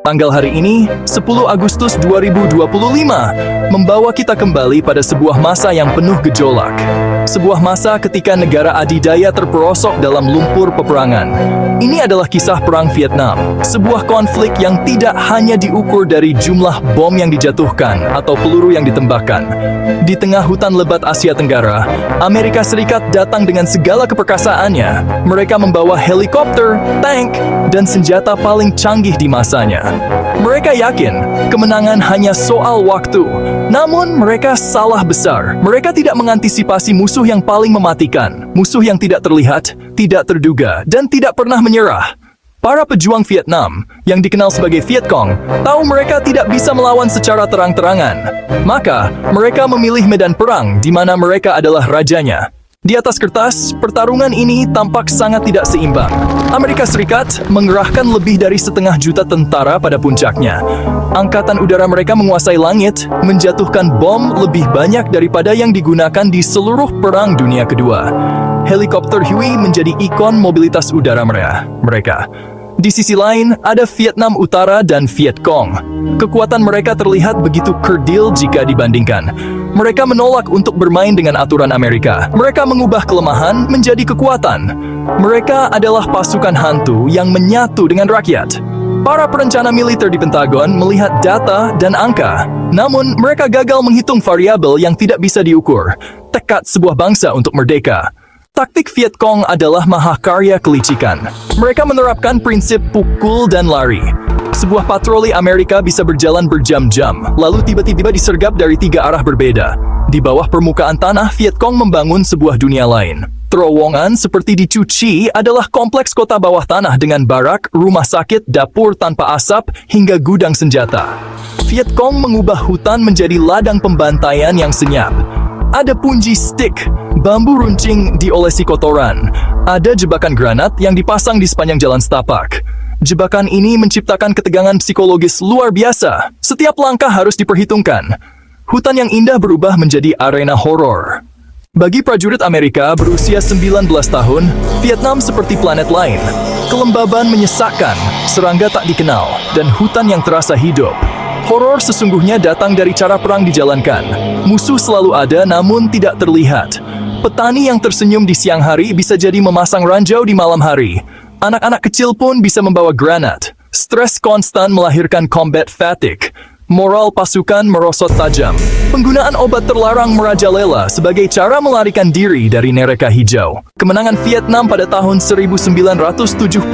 Tanggal hari ini, 10 Agustus 2025, membawa kita kembali pada sebuah masa yang penuh gejolak. Sebuah masa ketika negara adidaya terperosok dalam lumpur peperangan. Ini adalah kisah Perang Vietnam, sebuah konflik yang tidak hanya diukur dari jumlah bom yang dijatuhkan atau peluru yang ditembakkan. Di tengah hutan lebat Asia Tenggara, Amerika Serikat datang dengan segala keperkasaannya. Mereka membawa helikopter, tank, dan senjata paling canggih di masanya. Mereka yakin kemenangan hanya soal waktu. Namun mereka salah besar. Mereka tidak mengantisipasi musuh yang paling mematikan, musuh yang tidak terlihat, tidak terduga, dan tidak pernah menyerah. Para pejuang Vietnam, yang dikenal sebagai Viet Cong, tahu mereka tidak bisa melawan secara terang-terangan. Maka, mereka memilih medan perang di mana mereka adalah rajanya. Di atas kertas, pertarungan ini tampak sangat tidak seimbang. Amerika Serikat mengerahkan lebih dari 500 juta tentara pada puncaknya. Angkatan udara mereka menguasai langit, menjatuhkan bom lebih banyak daripada yang digunakan di seluruh Perang Dunia Kedua. Helikopter Huey menjadi ikon mobilitas udara mereka. Di sisi lain, ada Vietnam Utara dan Viet Cong. Kekuatan mereka terlihat begitu kerdil jika dibandingkan. Mereka menolak untuk bermain dengan aturan Amerika. Mereka mengubah kelemahan menjadi kekuatan. Mereka adalah pasukan hantu yang menyatu dengan rakyat. Para perencana militer di Pentagon melihat data dan angka. Namun, mereka gagal menghitung variabel yang tidak bisa diukur. Tekad sebuah bangsa untuk merdeka. Taktik Viet Cong adalah mahakarya kelicikan. Mereka menerapkan prinsip pukul dan lari. Sebuah patroli Amerika bisa berjalan berjam-jam, lalu tiba-tiba disergap dari 3 arah berbeda. Di bawah permukaan tanah, Viet Cong membangun sebuah dunia lain. Terowongan seperti di Cu Chi adalah kompleks kota bawah tanah dengan barak, rumah sakit, dapur tanpa asap, hingga gudang senjata. Viet Cong mengubah hutan menjadi ladang pembantaian yang senyap. Ada punji stick, bambu runcing diolesi kotoran. Ada jebakan granat yang dipasang di sepanjang jalan setapak. Jebakan ini menciptakan ketegangan psikologis luar biasa. Setiap langkah harus diperhitungkan. Hutan yang indah berubah menjadi arena horor. Bagi prajurit Amerika berusia 19 tahun, Vietnam seperti planet lain. Kelembaban menyesakkan, serangga tak dikenal, dan hutan yang terasa hidup. Horor sesungguhnya datang dari cara perang dijalankan. Musuh selalu ada namun tidak terlihat. Petani yang tersenyum di siang hari bisa jadi memasang ranjau di malam hari. Anak-anak kecil pun bisa membawa granat. Stres konstan melahirkan combat fatigue. Moral pasukan merosot tajam. Penggunaan obat terlarang merajalela sebagai cara melarikan diri dari neraka hijau. Kemenangan Vietnam pada tahun 1975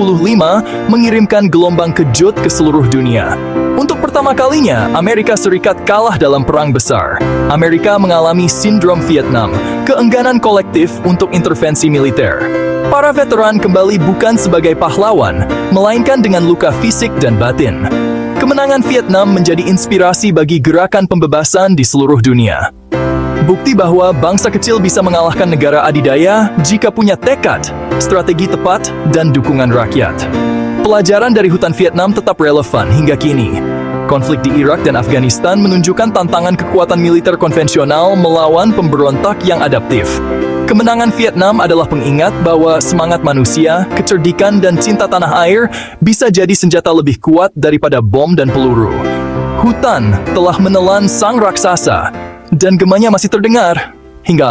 mengirimkan gelombang kejut ke seluruh dunia. Untuk pertama kalinya, Amerika Serikat kalah dalam perang besar. Amerika mengalami sindrom Vietnam, keengganan kolektif untuk intervensi militer. Para veteran kembali bukan sebagai pahlawan, melainkan dengan luka fisik dan batin. Kemenangan Vietnam menjadi inspirasi bagi gerakan pembebasan di seluruh dunia. Bukti bahwa bangsa kecil bisa mengalahkan negara adidaya jika punya tekad, strategi tepat, dan dukungan rakyat. Pelajaran dari hutan Vietnam tetap relevan hingga kini. Konflik di Irak dan Afghanistan menunjukkan tantangan kekuatan militer konvensional melawan pemberontak yang adaptif. Kemenangan Vietnam adalah pengingat bahwa semangat manusia, kecerdikan, dan cinta tanah air bisa jadi senjata lebih kuat daripada bom dan peluru. Hutan telah menelan sang raksasa, dan gemanya masih terdengar hingga